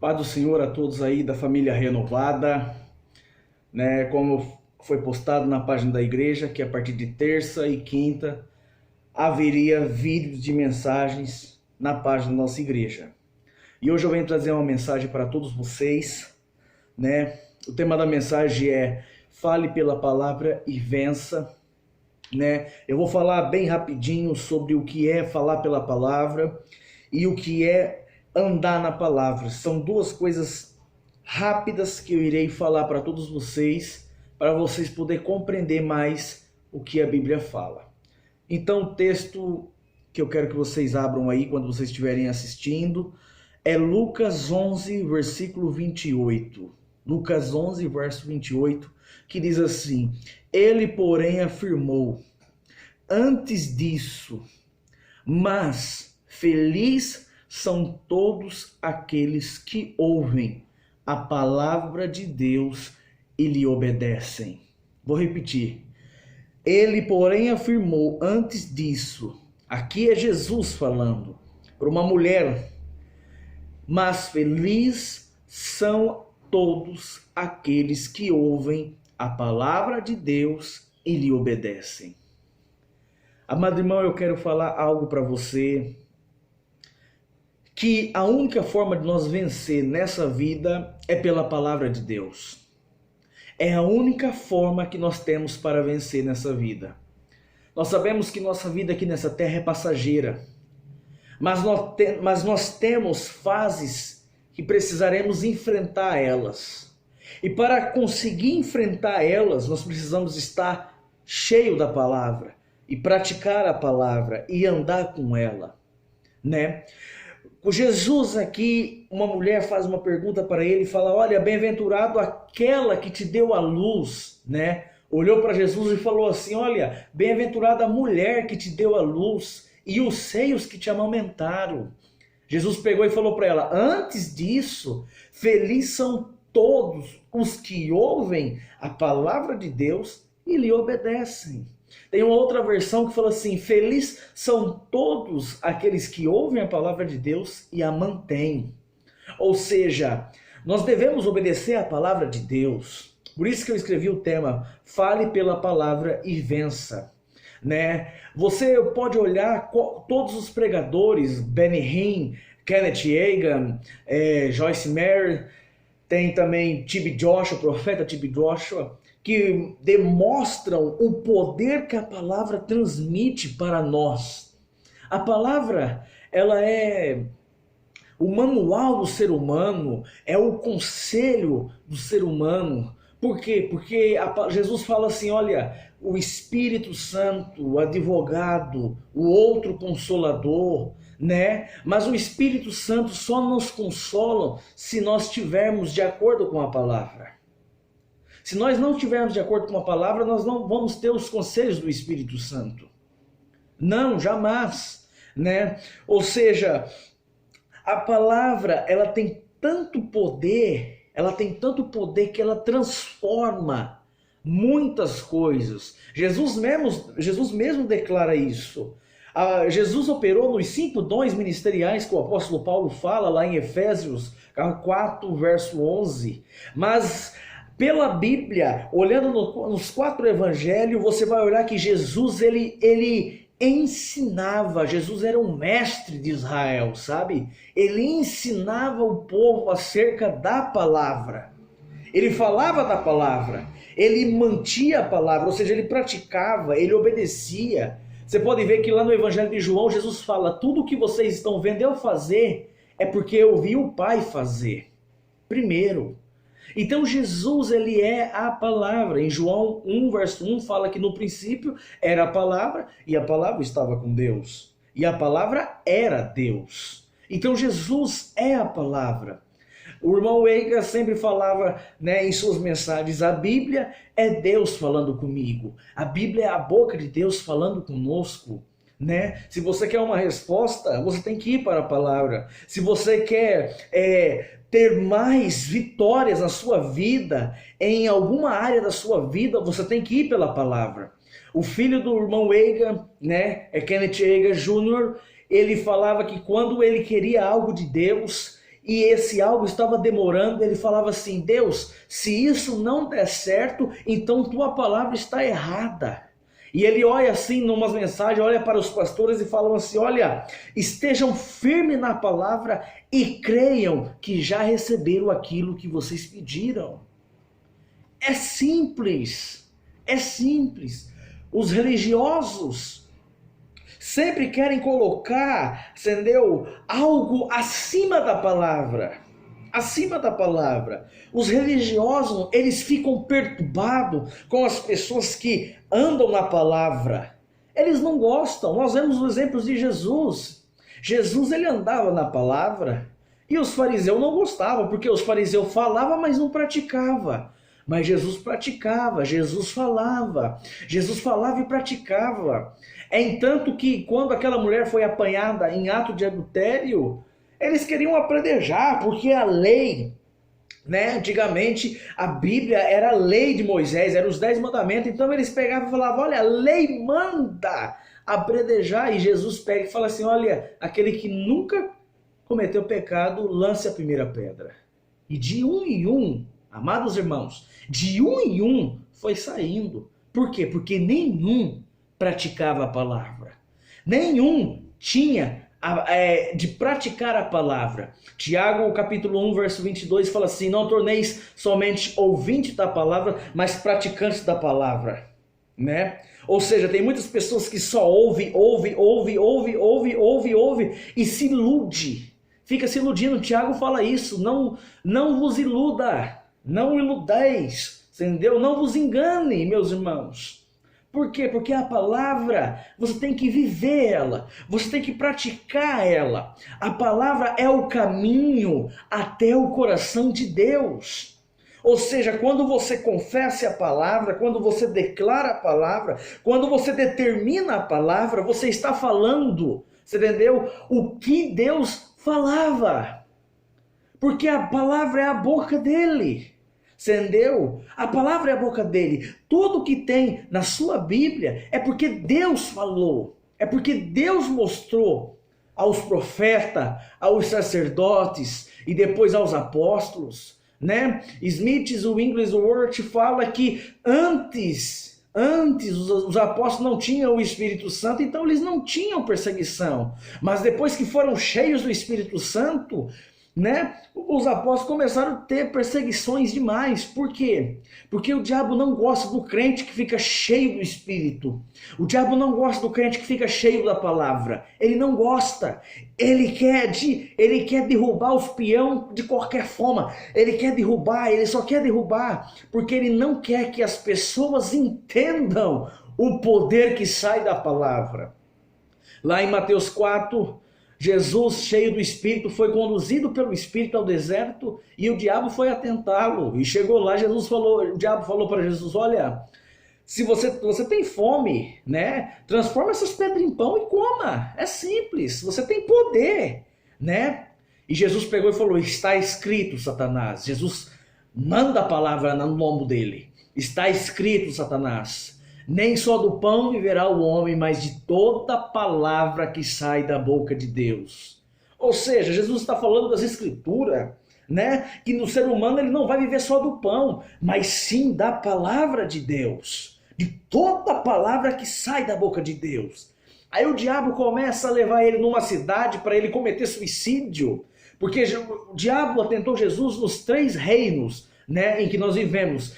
Paz do Senhor a todos aí da família renovada, né? Como foi postado na página da igreja, que a partir de terça e quinta haveria vídeos de mensagens na página da nossa igreja. E hoje eu venho trazer uma mensagem para todos vocês, né? O tema da mensagem é Fale pela palavra e vença, né? Eu vou falar bem rapidinho sobre o que é falar pela palavra e o que é andar na palavra. São duas coisas rápidas que eu irei falar para todos vocês, para vocês poderem compreender mais o que a Bíblia fala. Então, o texto que eu quero que vocês abram aí quando vocês estiverem assistindo é Lucas 11, versículo 28. Lucas 11, verso 28, que diz assim: Ele, porém, afirmou, antes disso, mas feliz são todos aqueles que ouvem a palavra de Deus e lhe obedecem. Vou repetir. Ele, porém, afirmou antes disso, aqui é Jesus falando para uma mulher, mas feliz são todos aqueles que ouvem a palavra de Deus e lhe obedecem. Amado irmão, eu quero falar algo para você, que a única forma de nós vencer nessa vida é pela palavra de Deus. É a única forma que nós temos para vencer nessa vida. Nós sabemos que nossa vida aqui nessa terra é passageira, mas nós temos fases que precisaremos enfrentar elas. E para conseguir enfrentar elas, nós precisamos estar cheio da palavra e praticar a palavra e andar com ela, né? O Jesus aqui, uma mulher faz uma pergunta para ele e fala: olha, bem-aventurado aquela que te deu a luz, né? Olhou para Jesus e falou assim: olha, bem-aventurada a mulher que te deu a luz e os seios que te amamentaram. Jesus pegou e falou para ela: antes disso, felizes são todos os que ouvem a palavra de Deus e lhe obedecem. Tem uma outra versão que fala assim: felizes são todos aqueles que ouvem a palavra de Deus e a mantêm. Ou seja, nós devemos obedecer à palavra de Deus. Por isso que eu escrevi o tema Fale pela palavra e vença, né? Você pode olhar todos os pregadores, Benny Hinn, Kenneth Hagin, Joyce Meyer, tem também T.B. Joshua, o profeta T.B. Joshua, que demonstram o poder que a palavra transmite para nós. A palavra, ela é o manual do ser humano, é o conselho do ser humano. Por quê? Porque Jesus fala assim: olha, o Espírito Santo, o advogado, o outro consolador, né? Mas o Espírito Santo só nos consola se nós estivermos de acordo com a palavra. Se nós não estivermos de acordo com a palavra, nós não vamos ter os conselhos do Espírito Santo. Não, jamais, né? Ou seja, a palavra, ela tem tanto poder que ela transforma muitas coisas. Jesus mesmo declara isso. Jesus operou nos 5 dons ministeriais que o apóstolo Paulo fala lá em Efésios 4, verso 11. Mas pela Bíblia, olhando nos 4 evangelhos, você vai olhar que Jesus, ele ensinava. Jesus era um mestre de Israel, sabe? Ele ensinava o povo acerca da palavra. Ele falava da palavra, ele mantinha a palavra, ou seja, ele praticava, ele obedecia. Você pode ver que lá no Evangelho de João, Jesus fala: tudo o que vocês estão vendo eu fazer é porque eu vi o Pai fazer primeiro. Então Jesus, ele é a palavra. Em João 1, verso 1, fala que no princípio era a palavra e a palavra estava com Deus. E a palavra era Deus. Então Jesus é a palavra. O irmão Hagin sempre falava, né, em suas mensagens: a Bíblia é Deus falando comigo. A Bíblia é a boca de Deus falando conosco. Né? Se você quer uma resposta, você tem que ir para a palavra. Se você quer ter mais vitórias na sua vida, em alguma área da sua vida, você tem que ir pela palavra. O filho do irmão Hagin, né, Kenneth Hagin Jr., ele falava que quando ele queria algo de Deus, e esse algo estava demorando, ele falava assim: Deus, se isso não der certo, então tua palavra está errada. E ele olha assim, numas mensagens, olha para os pastores e fala assim: olha, estejam firmes na palavra e creiam que já receberam aquilo que vocês pediram. É simples, é simples. Os religiosos sempre querem colocar, entendeu, algo acima da palavra. Acima da palavra. Os religiosos, eles ficam perturbados com as pessoas que andam na palavra. Eles não gostam. Nós vemos os exemplos de Jesus. Jesus, ele andava na palavra e os fariseus não gostavam, porque os fariseus falavam, mas não praticavam. Mas Jesus praticava, Jesus falava e praticava. É entanto que quando aquela mulher foi apanhada em ato de adultério, eles queriam apedrejar, porque a lei, né, antigamente a Bíblia era a lei de Moisés, eram os 10 mandamentos, então eles pegavam e falavam: olha, a lei manda apedrejar, e Jesus pega e fala assim: olha, aquele que nunca cometeu pecado, lance a primeira pedra. E de um em um, amados irmãos, de um em um foi saindo. Por quê? Porque nenhum praticava a palavra. Nenhum tinha de praticar a palavra. Tiago, capítulo 1, verso 22, fala assim: não torneis somente ouvintes da palavra, mas praticantes da palavra. Né? Ou seja, tem muitas pessoas que só ouve e se ilude. Fica se iludindo. Tiago fala isso: não vos iluda, não iludeis, entendeu? Não vos engane, meus irmãos. Por quê? Porque a palavra, você tem que viver ela, você tem que praticar ela. A palavra é o caminho até o coração de Deus. Ou seja, quando você confessa a palavra, quando você declara a palavra, quando você determina a palavra, você está falando, você entendeu? O que Deus falava. Porque a palavra é a boca dele. Entendeu? A palavra é a boca dele. Tudo que tem na sua Bíblia é porque Deus falou. É porque Deus mostrou aos profetas, aos sacerdotes e depois aos apóstolos, né? Smith's English Word fala que antes os apóstolos não tinham o Espírito Santo, então eles não tinham perseguição. Mas depois que foram cheios do Espírito Santo, né, os apóstolos começaram a ter perseguições demais. Por quê? Porque o diabo não gosta do crente que fica cheio do Espírito. O diabo não gosta do crente que fica cheio da palavra. Ele não gosta. Ele quer derrubar os peão de qualquer forma. Ele só quer derrubar, porque ele não quer que as pessoas entendam o poder que sai da palavra. Lá em Mateus 4, Jesus, cheio do Espírito, foi conduzido pelo Espírito ao deserto e o diabo foi atentá-lo. E chegou lá, o diabo falou para Jesus: olha, se você tem fome, né, transforma essas pedras em pão e coma. É simples, você tem poder, né? E Jesus pegou e falou: está escrito, Satanás. Jesus manda a palavra no lombo dele. Está escrito, Satanás. Nem só do pão viverá o homem, mas de toda palavra que sai da boca de Deus. Ou seja, Jesus está falando das Escrituras, né? Que no ser humano ele não vai viver só do pão, mas sim da palavra de Deus. De toda palavra que sai da boca de Deus. Aí o diabo começa a levar ele numa cidade para ele cometer suicídio. Porque o diabo atentou Jesus nos 3 reinos, né, em que nós vivemos.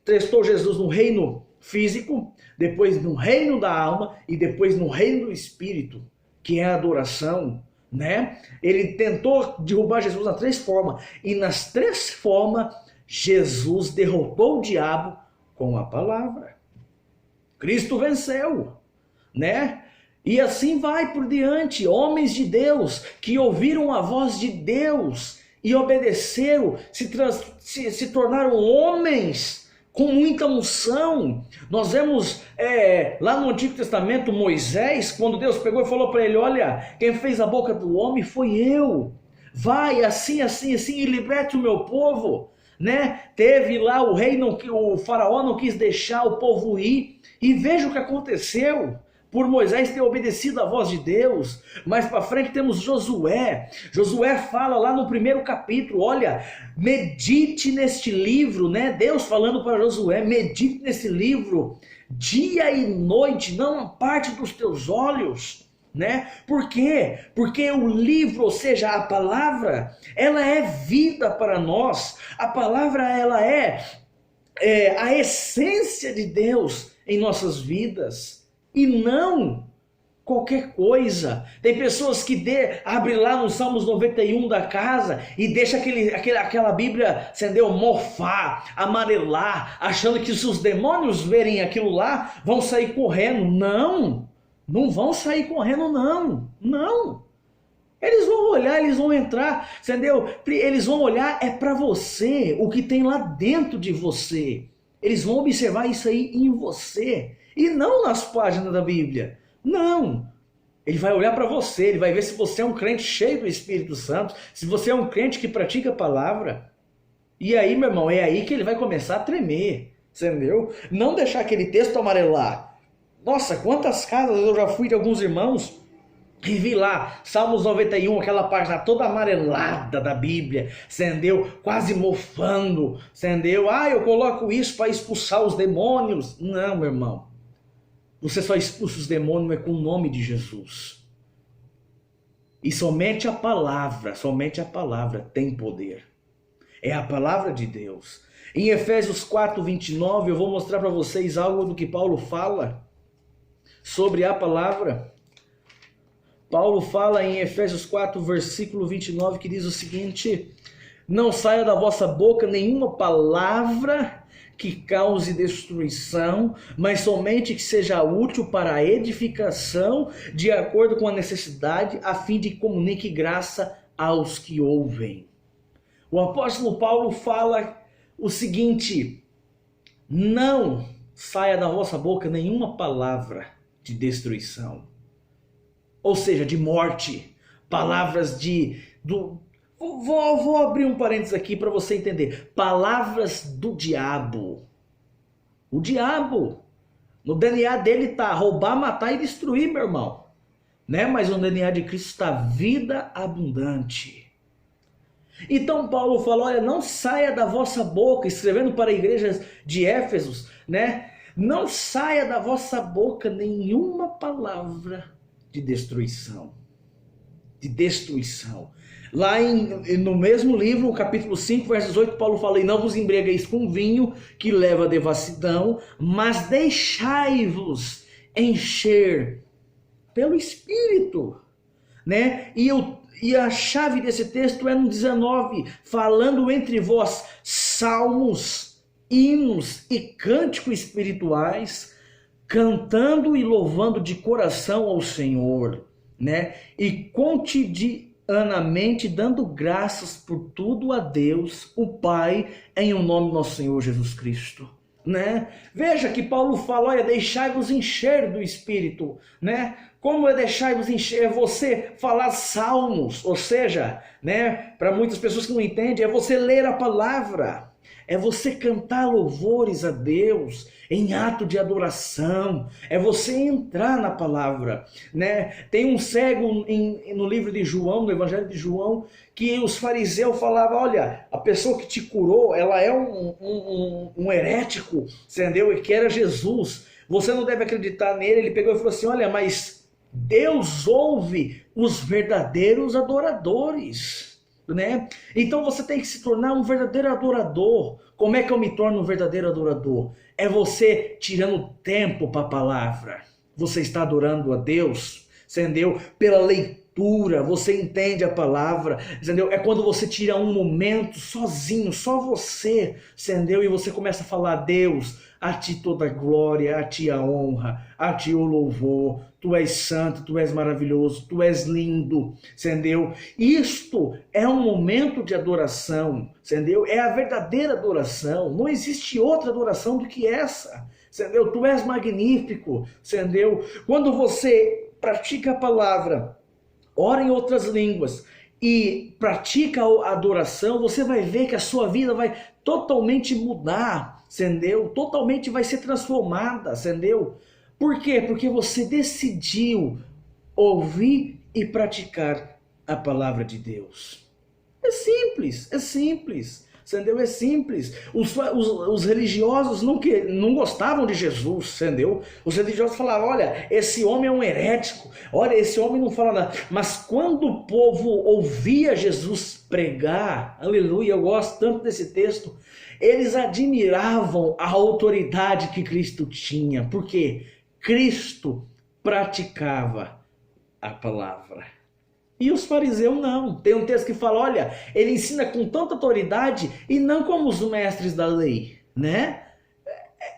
Testou Jesus no reino físico, depois no reino da alma e depois no reino do espírito, que é a adoração, né? Ele tentou derrubar Jesus nas 3 formas, e nas 3 formas Jesus derrotou o diabo com a palavra. Cristo venceu, né? E assim vai por diante. Homens de Deus que ouviram a voz de Deus e obedeceram, se tornaram homens com muita unção. Nós vemos lá no Antigo Testamento Moisés, quando Deus pegou e falou para ele: olha, quem fez a boca do homem foi eu. Vai assim, assim, assim e liberte o meu povo. Né? Teve lá o faraó não quis deixar o povo ir. E veja o que aconteceu. por Moisés ter obedecido à voz de Deus. Mais para frente temos Josué. Josué fala lá no primeiro capítulo, olha, medite neste livro, né? Deus falando para Josué, medite nesse livro, dia e noite, não aparte dos teus olhos, né? Por quê? Porque o livro, ou seja, a palavra, ela é vida para nós. A palavra, ela é a essência de Deus em nossas vidas, e não qualquer coisa. Tem pessoas que abrem lá no Salmos 91 da casa e deixa aquela Bíblia, entendeu, mofar, amarelar, achando que se os demônios verem aquilo lá, vão sair correndo. Não, não vão sair correndo, não, não. Eles vão olhar, eles vão entrar, entendeu? Eles vão olhar para você, o que tem lá dentro de você. Eles vão observar isso aí em você, e não nas páginas da Bíblia. Não. Ele vai olhar para você, ele vai ver se você é um crente cheio do Espírito Santo, se você é um crente que pratica a palavra. E aí, meu irmão, é aí que ele vai começar a tremer, entendeu? Não deixar aquele texto amarelar. Nossa, quantas casas eu já fui de alguns irmãos e vi lá, Salmos 91, aquela página toda amarelada da Bíblia, entendeu? Quase mofando, entendeu? Eu coloco isso para expulsar os demônios. Não, meu irmão. Você só expulsa os demônios com o nome de Jesus. E somente a palavra tem poder. É a palavra de Deus. Em Efésios 4, 29, eu vou mostrar para vocês algo do que Paulo fala sobre a palavra. Paulo fala em Efésios 4, versículo 29, que diz o seguinte: não saia da vossa boca nenhuma palavra que cause destruição, mas somente que seja útil para a edificação, de acordo com a necessidade, a fim de que comunique graça aos que ouvem. O apóstolo Paulo fala o seguinte: não saia da vossa boca nenhuma palavra de destruição, ou seja, de morte, palavras Vou abrir um parênteses aqui para você entender. Palavras do diabo. O diabo, no DNA dele está roubar, matar e destruir, meu irmão. Né? Mas no DNA de Cristo está vida abundante. Então Paulo falou, olha, não saia da vossa boca, escrevendo para a igreja de Éfesos, né? Não saia da vossa boca nenhuma palavra de destruição. De destruição. Lá no mesmo livro, capítulo 5, versos 18, Paulo fala: e não vos embriagueis com vinho, que leva à devassidão, mas deixai-vos encher pelo Espírito, né? E a chave desse texto é no 19, falando entre vós salmos, hinos e cânticos espirituais, cantando e louvando de coração ao Senhor, né? E cotidianamente dando graças por tudo a Deus, o Pai, em o nome do nosso Senhor Jesus Cristo, né? Veja que Paulo fala, olha, deixai-vos encher do Espírito, né? Como é deixai-vos encher? É você falar salmos, ou seja, né? Para muitas pessoas que não entendem, é você ler a palavra, é você cantar louvores a Deus em ato de adoração, é você entrar na palavra, né? Tem um cego no livro de João, no Evangelho de João, que os fariseus falavam, olha, a pessoa que te curou, ela é um herético, entendeu? E que era Jesus, você não deve acreditar nele. Ele pegou e falou assim, olha, mas Deus ouve os verdadeiros adoradores, né? Então você tem que se tornar um verdadeiro adorador. Como é que eu me torno um verdadeiro adorador? É você tirando tempo para a palavra. Você está adorando a Deus, entendeu? Pela leitura, você entende a palavra, entendeu? É quando você tira um momento sozinho, só você, entendeu? E você começa a falar, Deus, a ti toda a glória, a ti a honra, a ti o louvor, tu és santo, tu és maravilhoso, tu és lindo, entendeu? Isto é um momento de adoração, entendeu? É a verdadeira adoração, não existe outra adoração do que essa, entendeu? Tu és magnífico, entendeu? Quando você pratica a palavra, ora em outras línguas e pratica a adoração, você vai ver que a sua vida vai totalmente mudar, entendeu? Totalmente vai ser transformada, entendeu? Por quê? Porque você decidiu ouvir e praticar a palavra de Deus. É simples, é simples. Entendeu? É simples. Os religiosos não gostavam de Jesus, entendeu? Os religiosos falavam, olha, esse homem é um herético, olha, esse homem não fala nada. Mas quando o povo ouvia Jesus pregar, aleluia, eu gosto tanto desse texto, eles admiravam a autoridade que Cristo tinha, porque Cristo praticava a palavra. E os fariseus não. Tem um texto que fala, olha, ele ensina com tanta autoridade e não como os mestres da lei, né?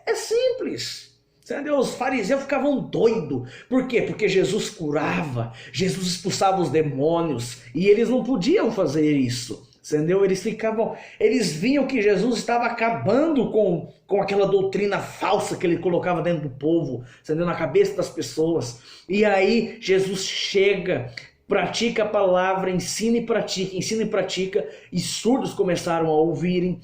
É simples. Entendeu? Os fariseus ficavam doidos. Por quê? Porque Jesus curava, Jesus expulsava os demônios e eles não podiam fazer isso. Entendeu? Eles viam que Jesus estava acabando com aquela doutrina falsa que ele colocava dentro do povo, entendeu? Na cabeça das pessoas. E aí Jesus chega, pratica a palavra, ensina e pratica, e surdos começaram a ouvirem,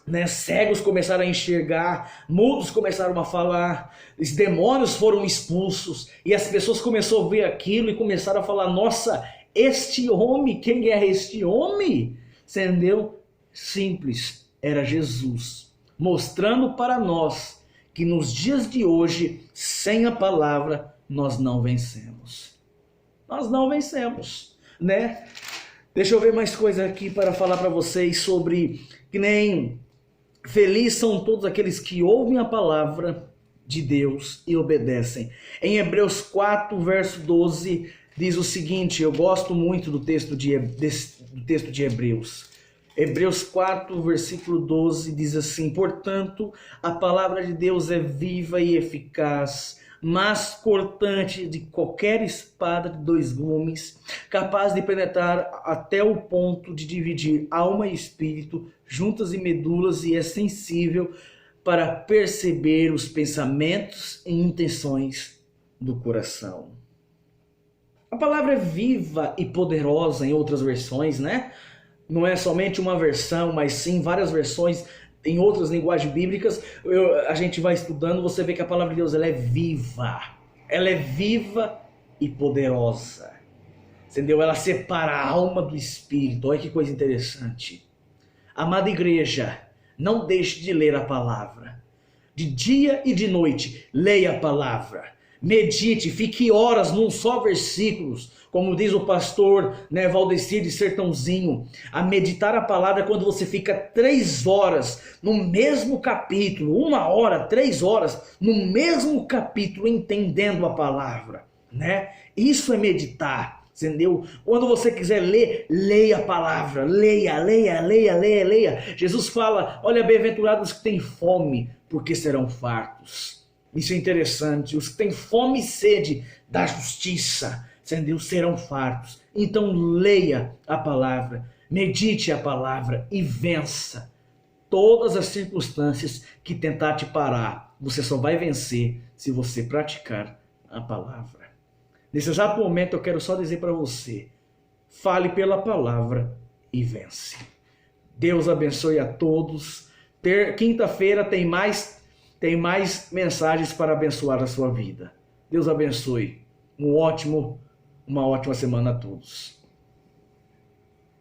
né? Cegos começaram a enxergar, mudos começaram a falar, os demônios foram expulsos, e as pessoas começaram a ver aquilo e começaram a falar, nossa, este homem, quem é este homem? Entendeu? Simples, era Jesus, mostrando para nós que nos dias de hoje, sem a palavra, nós não vencemos. Nós não vencemos, né? Deixa eu ver mais coisa aqui para falar para vocês sobre que nem felizes são todos aqueles que ouvem a palavra de Deus e obedecem. Em Hebreus 4, verso 12, diz o seguinte, eu gosto muito do texto de Hebreus. Hebreus 4, versículo 12 diz assim, portanto, a palavra de Deus é viva e eficaz, mais cortante de qualquer espada de dois gumes, capaz de penetrar até o ponto de dividir alma e espírito, juntas e medulas, e é sensível para perceber os pensamentos e intenções do coração. A palavra é viva e poderosa em outras versões, né? Não é somente uma versão, mas sim várias versões. Em outras linguagens bíblicas, a gente vai estudando, você vê que a palavra de Deus ela é viva. Ela é viva e poderosa. Entendeu? Ela separa a alma do espírito. Olha que coisa interessante. Amada igreja, não deixe de ler a palavra. De dia e de noite, leia a palavra. Medite, fique horas num só versículo, como diz o pastor, né, Valdecir de Sertãozinho, a meditar a palavra é quando você fica 3 horas no mesmo capítulo, 1 hora, 3 horas no mesmo capítulo entendendo a palavra, né? Isso é meditar, entendeu? Quando você quiser ler, leia a palavra, leia. Jesus fala, olha, bem-aventurados que têm fome, porque serão fartos. Isso é interessante. Os que têm fome e sede da justiça, entendeu? Serão fartos. Então leia a palavra, medite a palavra e vença todas as circunstâncias que tentar te parar. Você só vai vencer se você praticar a palavra. Nesse exato momento eu quero só dizer para você, fale pela palavra e vence. Deus abençoe a todos. Quinta-feira tem mais mensagens para abençoar a sua vida. Deus abençoe. Uma ótima semana a todos.